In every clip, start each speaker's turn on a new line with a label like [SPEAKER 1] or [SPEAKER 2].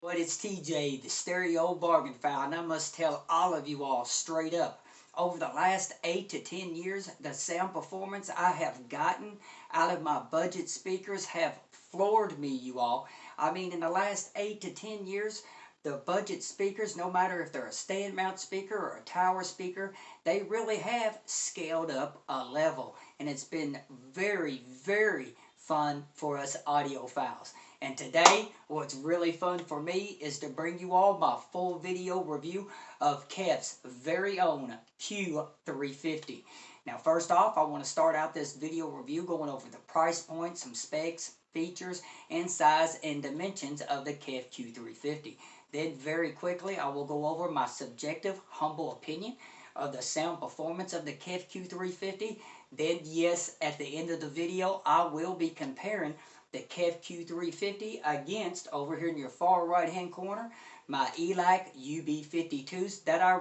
[SPEAKER 1] But it's TJ, the Stereo-Bargainphile, and I must tell all of you all straight up, over the last 8 to 10 years, the sound performance I have gotten out of my budget speakers have floored me, you all. I mean, in the last 8 to 10 years, the budget speakers, no matter if they're a stand mount speaker or a tower speaker, they really have scaled up a level. And it's been very, very fun for us audiophiles. And today, what's really fun for me is to bring you all my full video review of KEF's very own Q350. Now, first off, I want to start out this video review going over the price point, some specs, features, and size and dimensions of the KEF Q350. Then, very quickly, I will go over my subjective, humble opinion of the sound performance of the KEF Q350. Then, yes, at the end of the video, I will be comparing the KEF Q350 against, over here in your far right hand corner, my Elac UB52s that I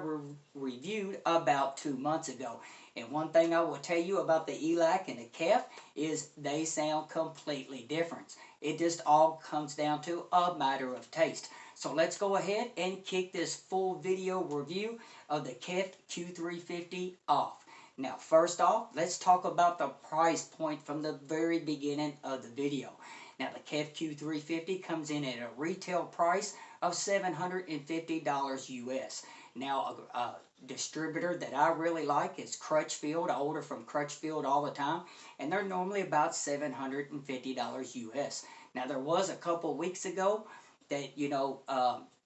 [SPEAKER 1] reviewed about 2 months ago. And one thing I will tell you about the Elac and the KEF is they sound completely different. It just all comes down to a matter of taste. So let's go ahead and kick this full video review of the KEF Q350 off. Now, first off, let's talk about the price point from the very beginning of the video. Now, the KEF Q350 comes in at a retail price of $750 US. Now, a distributor that I really like is CRUTCHFIELD. I order from CRUTCHFIELD all the time, and they're normally about $750 US. Now, there was a couple weeks ago that,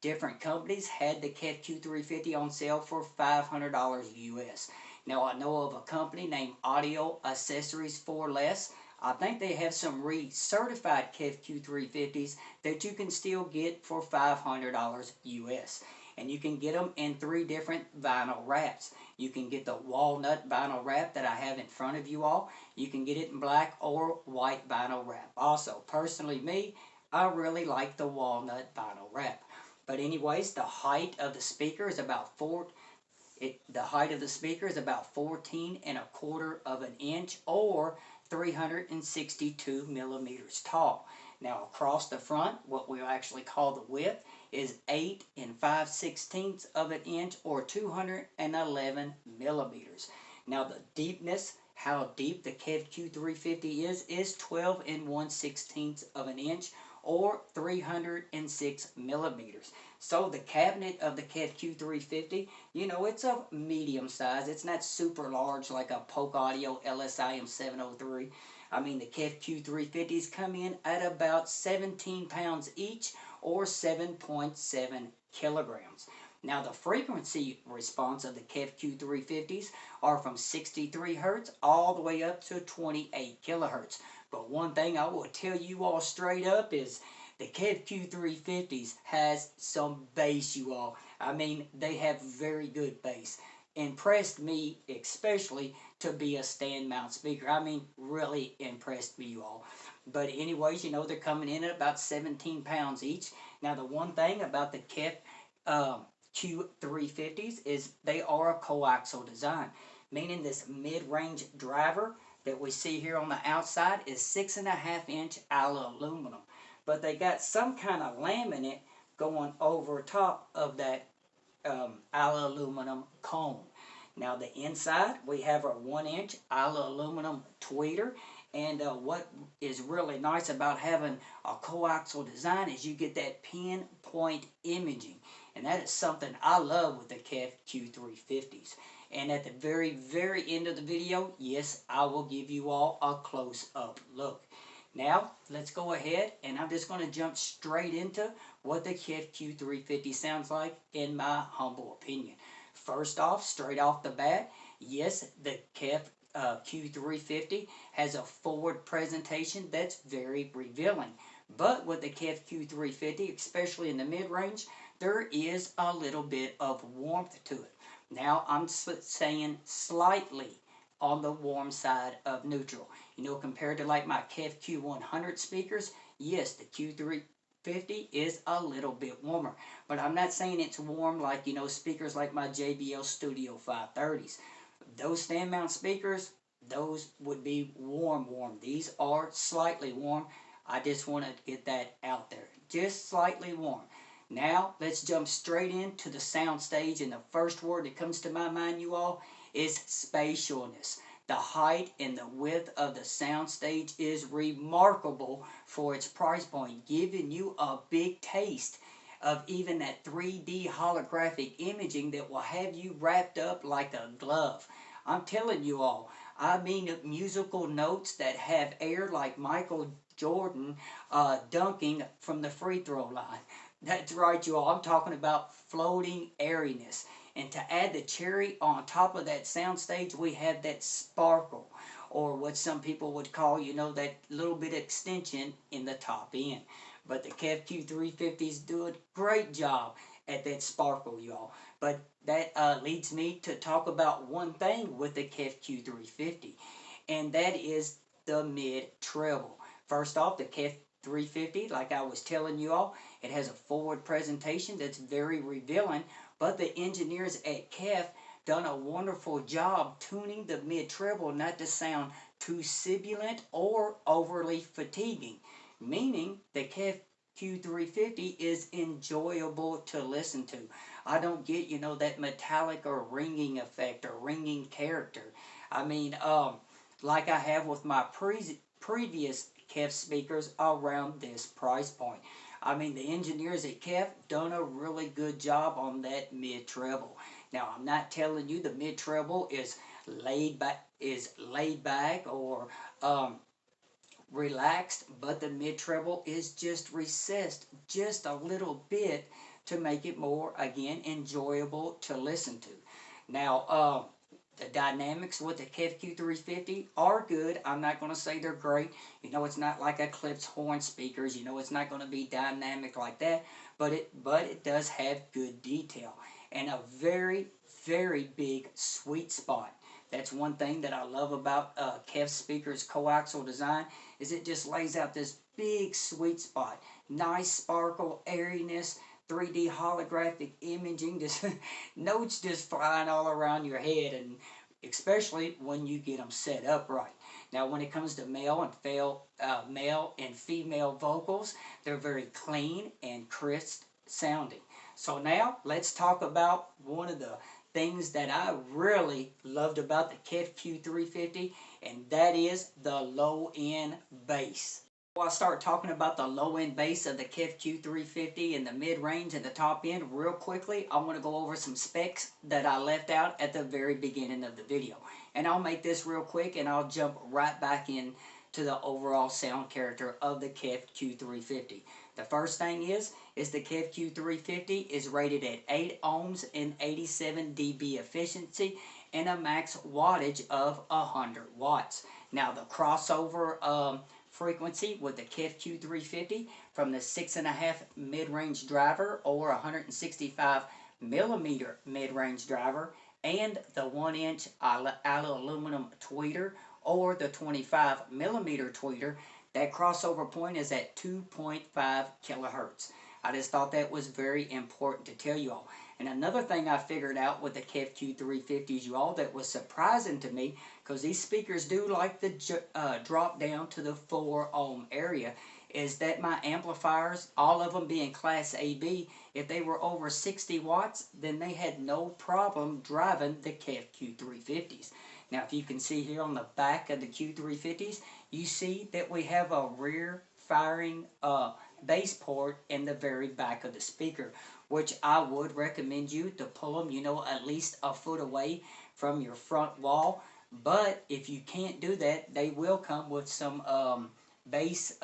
[SPEAKER 1] different companies had the KEF Q350 on sale for $500 US. Now, I know of a company named Audio Accessories for Less. I think they have some recertified KEF Q350s that you can still get for $500 US. And you can get them in 3 different vinyl wraps. You can get the walnut vinyl wrap that I have in front of you all. You can get it in black or white vinyl wrap. Also, personally me, I really like the walnut vinyl wrap. But anyways, the height of the speaker is about 14.25 of an inch, or 362 millimeters tall. Now, across the front, what we actually call the width is 8 5/16 of an inch, or 211 millimeters. Now, the deepness, how deep the KEF Q350 is 12 1/16 of an inch, or 306 millimeters. So the cabinet of the KEF Q350, it's a medium size. It's not super large like a Polk Audio LSIM 703. I mean, the KEF Q350s come in at about 17 pounds each, or 7.7 kilograms. Now, the frequency response of the KEF Q350s are from 63 hertz all the way up to 28 kilohertz. But one thing I will tell you all straight up is the KEF Q350s has some bass, you all. I mean, they have very good bass. Impressed me, especially to be a stand mount speaker. I mean, really impressed me, you all. But anyways, they're coming in at about 17 pounds each. Now, the one thing about the KEF Q350s is they are a coaxial design, meaning this mid-range driver that we see here on the outside is 6.5-inch aluminum. But they got some kind of laminate going over top of that aluminum cone. Now, the inside, we have our 1-inch aluminum tweeter. And what is really nice about having a coaxial design is you get that pinpoint imaging. And that is something I love with the KEF Q350s. And at the very, very end of the video, yes, I will give you all a close-up look. Now, let's go ahead, and I'm just going to jump straight into what the KEF Q350 sounds like, in my humble opinion. First off, straight off the bat, yes, the KEF Q350 has a forward presentation that's very revealing. But with the KEF Q350, especially in the mid-range, there is a little bit of warmth to it. Now, I'm saying slightly on the warm side of neutral. Compared to like my KEF Q100 speakers, yes, the Q350 is a little bit warmer. But I'm not saying it's warm like, speakers like my JBL Studio 530s. Those stand mount speakers, those would be warm. These are slightly warm. I just want to get that out there. Just slightly warm. Now, let's jump straight into the sound stage, and the first word that comes to my mind, you all, is spatialness. The height and the width of the sound stage is remarkable for its price point, giving you a big taste of even that 3D holographic imaging that will have you wrapped up like a glove. I'm telling you all, I mean musical notes that have air like Michael Jordan dunking from the free throw line. That's right, you all. I'm talking about floating airiness. And to add the cherry on top of that soundstage, we have that sparkle, or what some people would call, that little bit of extension in the top end. But the KEF Q-350s do a great job at that sparkle, y'all. But that leads me to talk about one thing with the KEF Q-350, and that is the mid-treble. First off, the KEF 350, like I was telling you all, it has a forward presentation that's very revealing, but the engineers at KEF done a wonderful job tuning the mid-treble not to sound too sibilant or overly fatiguing, meaning the KEF Q350 is enjoyable to listen to. I don't get, that metallic or ringing effect or ringing character. I mean, like I have with my previous KEF speakers around this price point. I mean, the engineers at KEF done a really good job on that mid-treble. Now, I'm not telling you the mid-treble is laid back or relaxed, but the mid-treble is just recessed just a little bit to make it more, again, enjoyable to listen to. Now, the dynamics with the KEF Q350 are good. I'm not going to say they're great. It's not like Eclipse horn speakers. It's not going to be dynamic like that, but it does have good detail and a very, very big sweet spot. That's one thing that I love about KEF speakers' coaxial design, is it just lays out this big sweet spot. Nice sparkle, airiness, 3D holographic imaging, just notes just flying all around your head, and especially when you get them set up right. Now, when it comes to male and female vocals, they're very clean and crisp sounding. So now, let's talk about one of the things that I really loved about the KEF Q350, and that is the low-end bass. Before I start talking about the low-end bass of the KEF Q350 and the mid-range and the top end real quickly, I want to go over some specs that I left out at the very beginning of the video. And I'll make this real quick, and I'll jump right back in to the overall sound character of the KEF Q350. The first thing is the KEF Q350 is rated at 8 ohms and 87 dB efficiency and a max wattage of 100 watts. Now, the crossover frequency with the KEF Q350 from the 6.5 mid-range driver or 165 millimeter mid-range driver and the 1-inch aluminum tweeter or the 25 millimeter tweeter, that crossover point is at 2.5 kilohertz. I just thought that was very important to tell you all. And another thing I figured out with the KEF Q350s, you all, that was surprising to me, because these speakers do like to drop down to the 4 ohm area, is that my amplifiers, all of them being class AB, if they were over 60 watts, then they had no problem driving the KEF Q350s. Now, if you can see here on the back of the Q350s, you see that we have a rear firing bass port in the very back of the speaker, which I would recommend you to pull them, at least a foot away from your front wall. But if you can't do that, they will come with some bass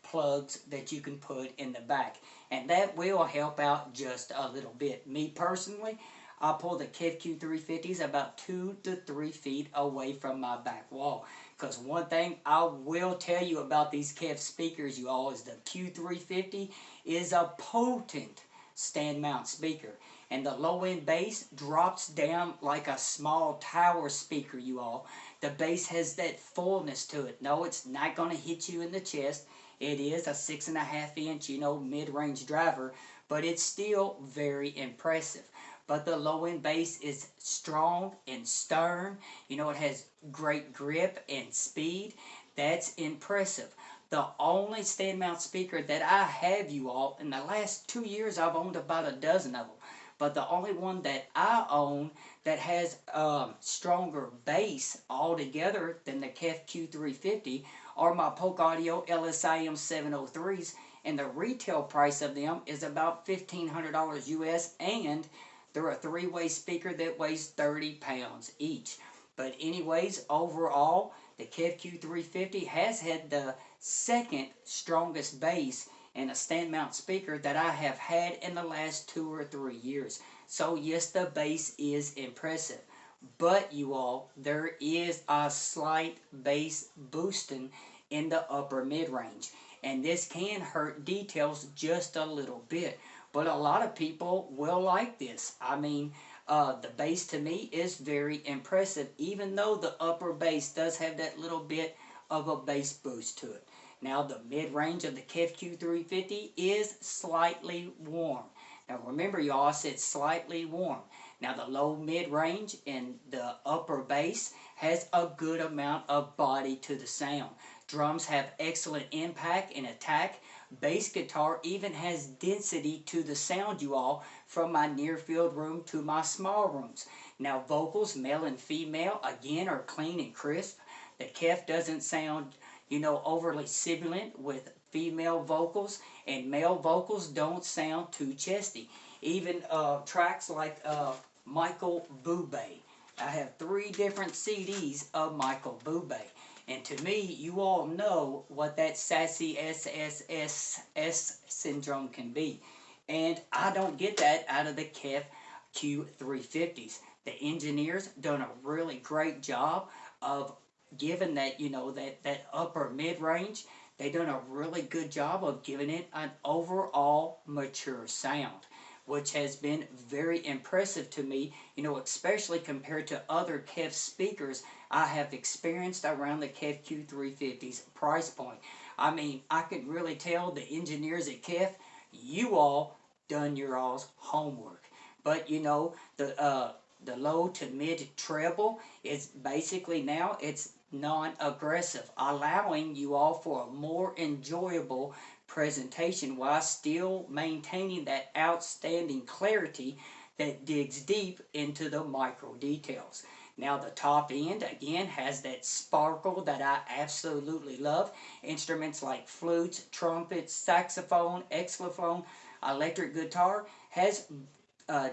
[SPEAKER 1] plugs that you can put in the back, and that will help out just a little bit. Me personally, I pull the KEF Q350s about 2 to 3 feet away from my back wall. Because one thing I will tell you about these KEF speakers, you all, is the Q350 is a potent stand mount speaker. And the low-end bass drops down like a small tower speaker, you all. The bass has that fullness to it. No, it's not going to hit you in the chest. It is a 6.5 inch, mid-range driver, but it's still very impressive. But the low-end bass is strong and stern. It has great grip and speed. That's impressive. the only Standmount speaker that I have, you all. In the last 2 years, I've owned about a dozen of them. But the only one that I own that has stronger bass altogether than the KEF Q-350 are my Polk Audio LSIM 703s. And the retail price of them is about $1,500 US, and they're a three-way speaker that weighs 30 pounds each. But anyways, overall, the KEF Q-350 has had the second strongest bass in a Standmount speaker that I have had in the last 2 or 3 years. So yes, the bass is impressive. But you all, there is a slight bass boosting in the upper mid-range. And this can hurt details just a little bit. But a lot of people will like this. I mean, the bass to me is very impressive, even though the upper bass does have that little bit of a bass boost to it. Now, the mid-range of the KEF Q-350 is slightly warm. Now, remember, y'all, I said slightly warm. Now, the low mid-range and the upper bass has a good amount of body to the sound. Drums have excellent impact and attack. Bass guitar even has density to the sound, you all, from my near field room to my small rooms. Now, vocals, male and female, again, are clean and crisp. The KEF doesn't sound, you know, overly sibilant with female vocals, and male vocals don't sound too chesty. Even tracks like Michael Bublé. I have 3 different CDs of Michael Bublé. And to me, you all know what that sassy SSSS syndrome can be. And I don't get that out of the KEF Q-350s. The ENGEENERS done a really great job of giving that, you know, that upper mid-range. They done a really good job of giving it an overall mature sound, which has been very impressive to me, you know, especially compared to other KEF speakers I have experienced around the KEF Q-350's price point. I mean, I could really tell the engineers at KEF, you all done your all's homework. But, you know, the low to mid treble is basically now, it's non-aggressive, allowing you all for a more enjoyable presentation while still maintaining that outstanding clarity that digs deep into the micro details. Now, the top end, again, has that sparkle that I absolutely love. Instruments like flutes, trumpets, saxophone, xylophone, electric guitar has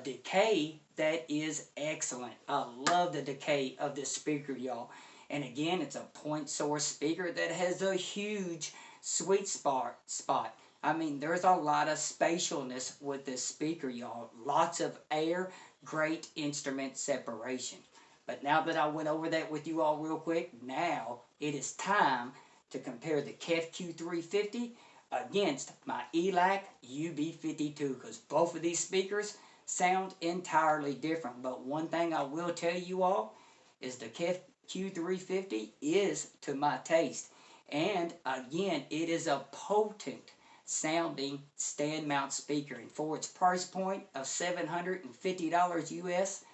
[SPEAKER 1] decay that is excellent. I love the decay of this speaker, y'all. And again, it's a point source speaker that has a huge sweet spot. I mean, there's a lot of spatialness with this speaker, y'all. Lots of air, great instrument separation. But now that I went over that with you all real quick, now it is time to compare the KEF Q-350 against my ELAC UB52, because both of these speakers sound entirely different. But one thing I will tell you all is the KEF Q-350 is to my taste. And again, it is a potent sounding Standmount speaker. And for its price point of $750 US,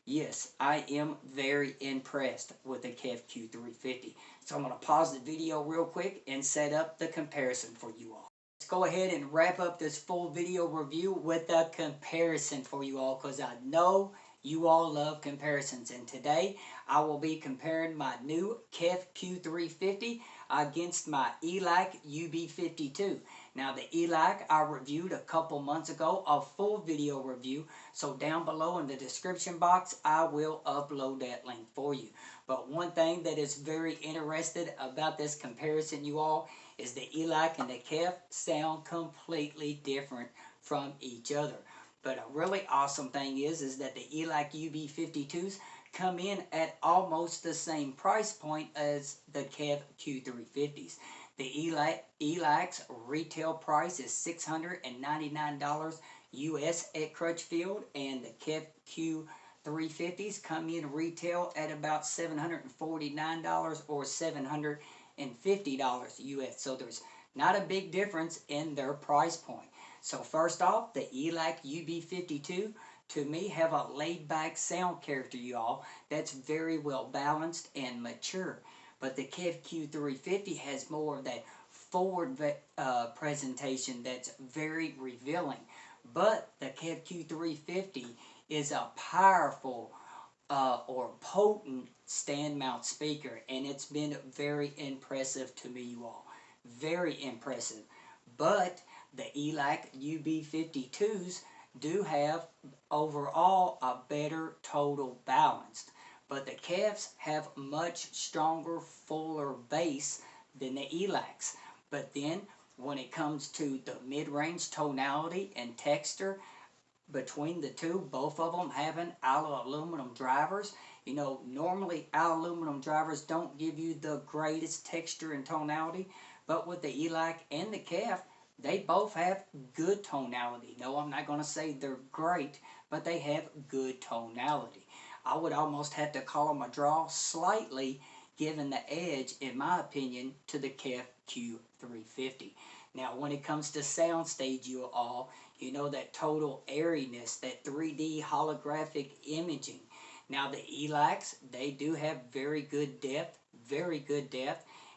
[SPEAKER 1] yes, I am very impressed with the KEF Q-350. So I'm going to pause the video real quick and set up the comparison for you all. Let's go ahead and wrap up this full video review with a comparison for you all, because I know you all love comparisons. And today I will be comparing my new KEF Q-350 against my ELAC UB52. Now, the ELAC I reviewed a couple months ago, a full video review, so down below in the description box I will upload that link for you. But one thing that is very interesting about this comparison, you all, is the ELAC and the KEF sound completely different from each other. But a really awesome thing is that the ELAC UB52s come in at almost the same price point as the KEF Q-350s. The ELAC's retail price is $699 US at Crutchfield, and the KEF Q-350s come in retail at about $749 or $750 US. So there's not a big difference in their price point. So first off, the ELAC UB52 to me have a laid-back sound character, y'all, that's very well balanced and mature. But the KEF Q-350 has more of that forward presentation that's very revealing. But the KEF Q-350 is a powerful or potent stand mount speaker, and it's been very impressive to me, you all. Very impressive. But the ELAC UB52s do have overall a better total balance. But the KEFs have much stronger, fuller bass than the ELACs. But then when it comes to the mid-range tonality and texture, between the two, both of them having aluminum drivers. You know, normally aluminum drivers don't give you the greatest texture and tonality, but with the ELAC and the KEF, they both have good tonality. No, I'm not going to say they're great, but they have good tonality. I would almost have to call them a draw, slightly giving the edge, in my opinion, to the KEF Q-350. Now, when it comes to soundstage, you all, you know, that total airiness, that 3D holographic imaging. Now, the ELACs, they do have very good depth,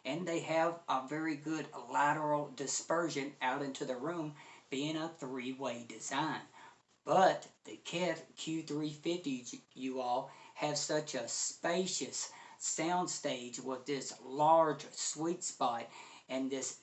[SPEAKER 1] and they have a very good lateral dispersion out into the room, being a three-way design. But the KEF Q-350, you all, have such a spacious soundstage with this large sweet spot and this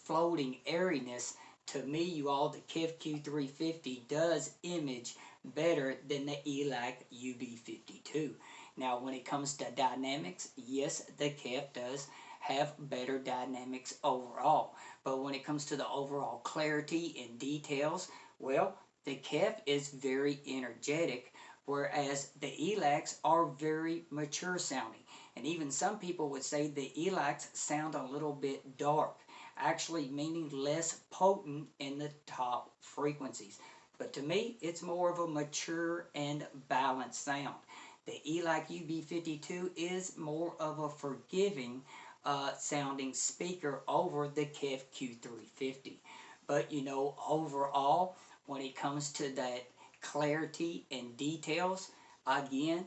[SPEAKER 1] floating airiness. To me, you all, the KEF Q-350 does image better than the ELAC UB52. Now, when it comes to dynamics, yes, the KEF does have better dynamics overall. But when it comes to the overall clarity and details, well, the KEF is very energetic, whereas the ELACs are very mature sounding. And even some people would say the ELACs sound a little bit dark, actually meaning less potent in the top frequencies. But to me, it's more of a mature and balanced sound. The ELAC UB52 is more of a forgiving sounding speaker over the KEF Q-350. But you know, overall, when it comes to that clarity and details, again,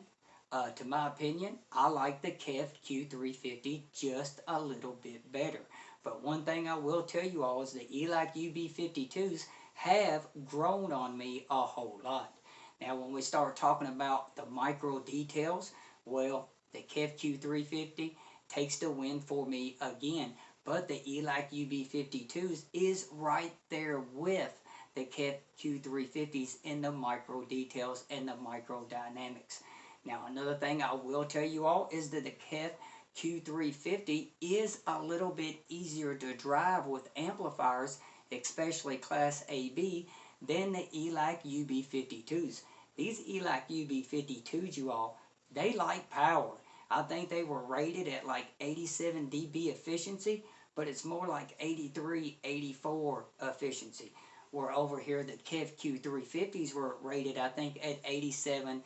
[SPEAKER 1] to my opinion, I like the KEF Q-350 just a little bit better. But one thing I will tell you all is the ELAC UB52s have grown on me a whole lot. Now, when we start talking about the micro details, well, the KEF Q-350 takes the win for me again. But the ELAC UB52s is right there with the KEF Q-350s in the micro details and the micro dynamics. Now, another thing I will tell you all is that the KEF Q-350 is a little bit easier to drive with amplifiers, especially Class AB, than the ELAC UB52s. These ELAC UB52s, you all, they like power. I think they were rated at like 87 dB efficiency, but it's more like 83, 84 efficiency. Where over here the KEF Q-350s were rated, I think, at 87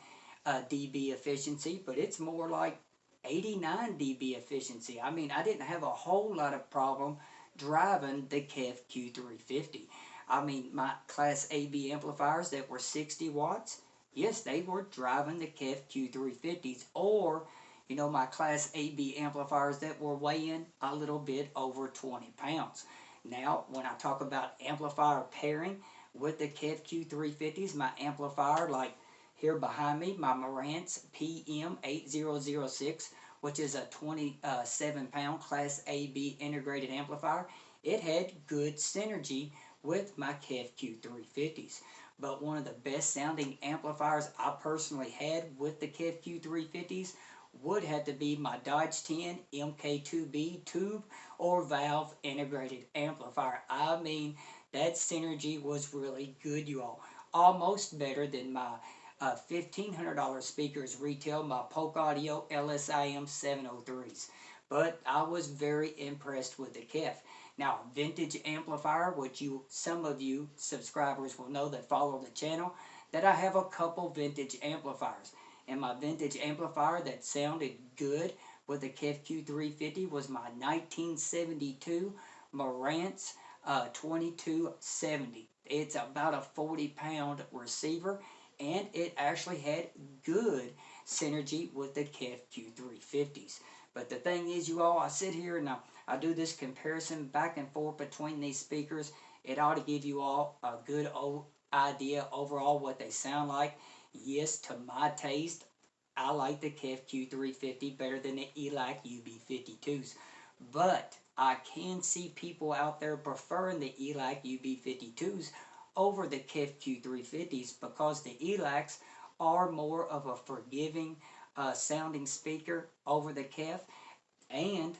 [SPEAKER 1] dB efficiency, but it's more like 89 dB efficiency. I mean, I didn't have a whole lot of problem driving the KEF Q-350. I mean, my Class AB amplifiers that were 60 watts, yes, they were driving the KEF Q-350s, or, you know, my Class AB amplifiers that were weighing a little bit over 20 pounds. Now, when I talk about amplifier pairing with the KEF Q-350s, my amplifier, like here behind me, my Marantz PM8006, which is a 27-pound Class AB integrated amplifier, it had good synergy with my KEF Q-350s. But one of the best sounding amplifiers I personally had with the KEF Q-350s would have to be my Dodge 10 MK2B tube or valve integrated amplifier. I mean, that synergy was really good, you all. Almost better than my $1,500 speakers retail, my Polk Audio LSIM 703s. But I was very impressed with the KEF. Now, vintage amplifier, which some of you subscribers will know that follow the channel, that I have a couple vintage amplifiers. And my vintage amplifier that sounded good with the KEF Q-350 was my 1972 Marantz 2270. It's about a 40-pound receiver, and it actually had good synergy with the KEF Q-350s. But the thing is, you all, I sit here and I do this comparison back and forth between these speakers. It ought to give you all a good idea overall what they sound like. Yes, to my taste, I like the KEF Q-350 better than the ELAC UB52s. But I can see people out there preferring the ELAC UB52s over the KEF Q-350s because the ELACs are more of a forgiving sounding speaker over the KEF. And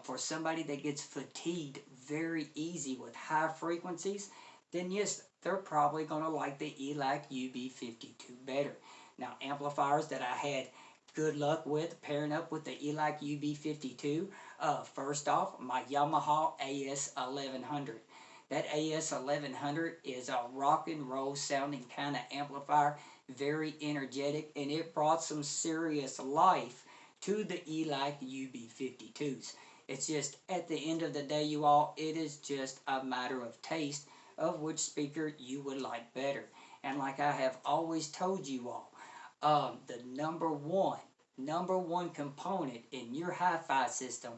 [SPEAKER 1] for somebody that gets fatigued very easy with high frequencies, then yes, they're probably going to like the ELAC UB52 better. Now, amplifiers that I had good luck with pairing up with the ELAC UB52, first off, my Yamaha AS1100. That AS1100 is a rock and roll sounding kind of amplifier, very energetic, and it brought some serious life to the ELAC UB52s. It's just, at the end of the day, you all, it is just a matter of taste of which speaker you would like better. And like I have always told you all, the number one component in your hi-fi system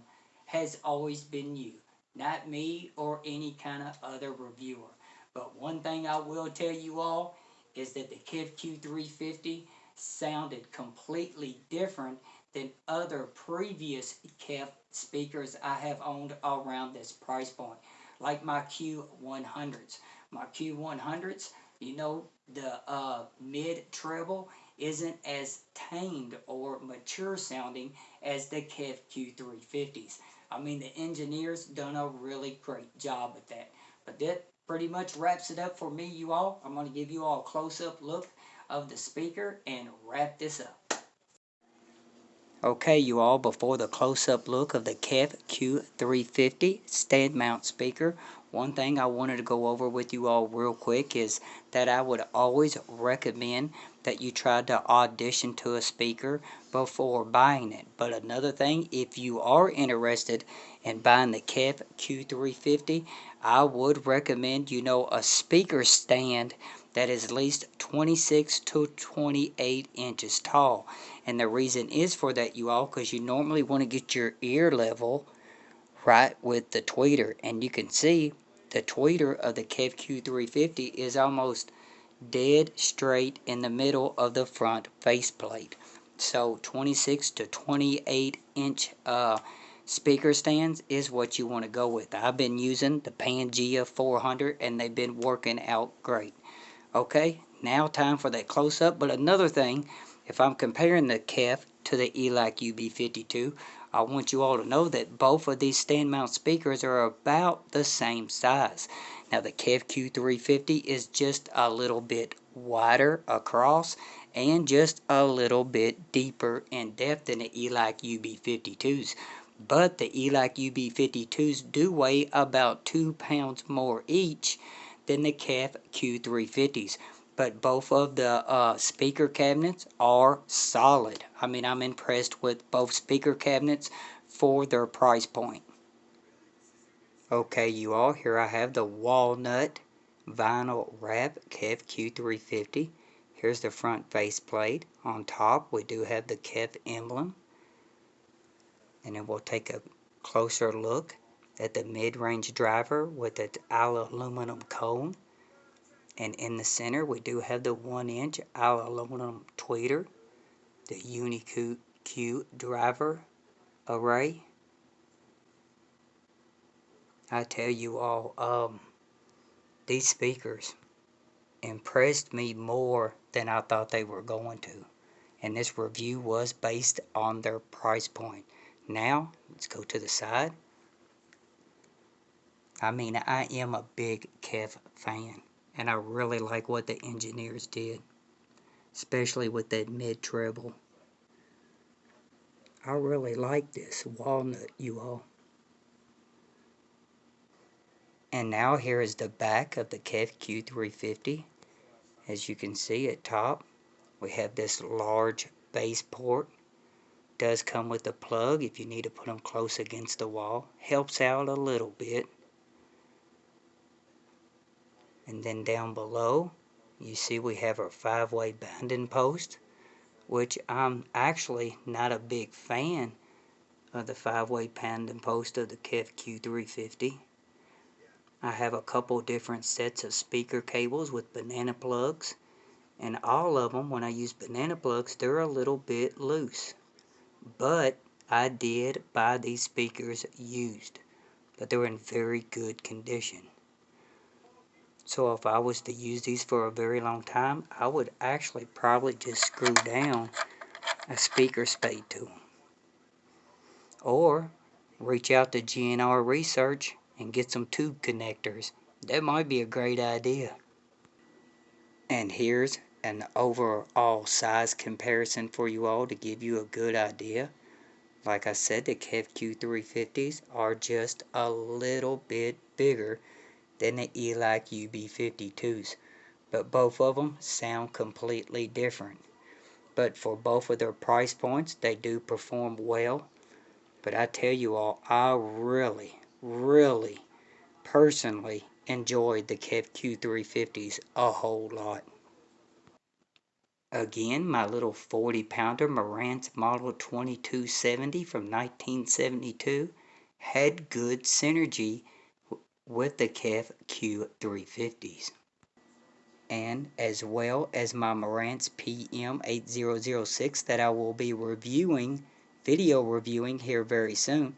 [SPEAKER 1] has always been you, not me or any kind of other reviewer. But one thing I will tell you all is that the KEF Q350 sounded completely different than other previous KEF speakers I have owned around this price point, like my Q100s. My Q100s, you know, the mid-treble isn't as tamed or mature sounding as the KEF Q350s. I mean, the engineers done a really great job with that. But that pretty much wraps it up for me, you all. I'm going to give you all a close-up look of the speaker and wrap this up. Okay, you all, before the close-up look of the KEF Q350 stand mount speaker, one thing I wanted to go over with you all real quick is that I would always recommend that you try to audition to a speaker before buying it. But another thing, if you are interested in buying the KEF Q350, I would recommend, you know, a speaker stand that is at least 26 to 28 inches tall. And the reason is for that, you all, because you normally want to get your ear level right with the tweeter. And you can see the tweeter of the KEF Q350 is almost dead straight in the middle of the front faceplate. So 26 to 28 inch speaker stands is what you want to go with. I've been using the Pangea 400 and they've been working out great. Okay, now time for that close-up. But another thing, if I'm comparing the KEF to the ELAC UB52, I want you all to know that both of these stand mount speakers are about the same size. Now the KEF Q350 is just a little bit wider across and just a little bit deeper in depth than the ELAC UB52s. But the ELAC UB52s do weigh about 2 pounds more each than the KEF Q350s. But both of the speaker cabinets are solid. I mean, I'm impressed with both speaker cabinets for their price point. Okay, you all, here I have the walnut vinyl wrap KEF Q350. Here's the front faceplate. On top, we do have the KEF emblem. And then we'll take a closer look at the mid-range driver with the aluminum cone. And in the center, we do have the 1-inch aluminum tweeter, the UniQ driver array. I tell you all, these speakers impressed me more than I thought they were going to. And this review was based on their price point. Now, let's go to the side. I mean, I am a big KEF fan, and I really like what the engineers did, especially with that mid-treble. I really like this walnut, you all. And now here is the back of the KEF Q350. As you can see at top, we have this large bass port. Does come with a plug if you need to put them close against the wall. Helps out a little bit. And then down below, you see we have our 5-way binding post, which I'm actually not a big fan of the 5-way pounding post of the KEF Q-350. I have a couple different sets of speaker cables with banana plugs, and all of them, when I use banana plugs, they're a little bit loose. But I did buy these speakers used, but they were in very good condition. So if I was to use these for a very long time, I would actually probably just screw down a speaker spade to them. Or reach out to GNR Research and get some tube connectors. That might be a great idea. And here's an overall size comparison for you all to give you a good idea. Like I said, the KEF Q-350s are just a little bit bigger than the ELAC UB52s, but both of them sound completely different. But for both of their price points, they do perform well. But I tell you all, I really personally enjoyed the KEF Q-350s a whole lot. Again, my little 40-pounder Marantz Model 2270 from 1972 had good synergy with the KEF Q-350s. And as well as my Marantz PM8006 that I will be video reviewing here very soon,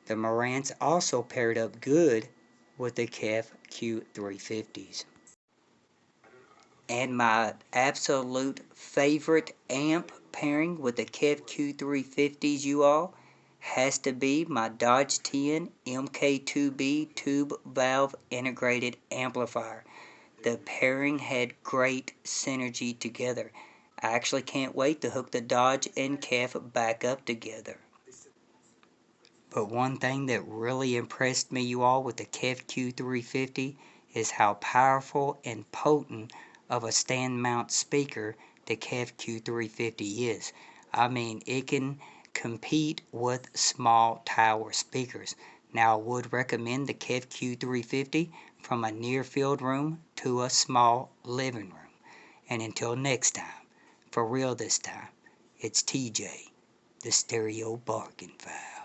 [SPEAKER 1] the Marantz also paired up good with the KEF Q-350s. And my absolute favorite amp pairing with the KEF Q-350s, you all, has to be my Doge 10 MK2B tube valve integrated amplifier. The pairing had great synergy together. I actually can't wait to hook the Doge and KEF back up together. But one thing that really impressed me, you all, with the KEF Q-350 is how powerful and potent of a Standmount speaker the KEF Q-350 is. I mean, it can compete with small tower speakers. Now, I would recommend the KEF Q-350 from a near field room to a small living room. And until next time, for real this time, it's TJ, the Stereo-Bargainphile.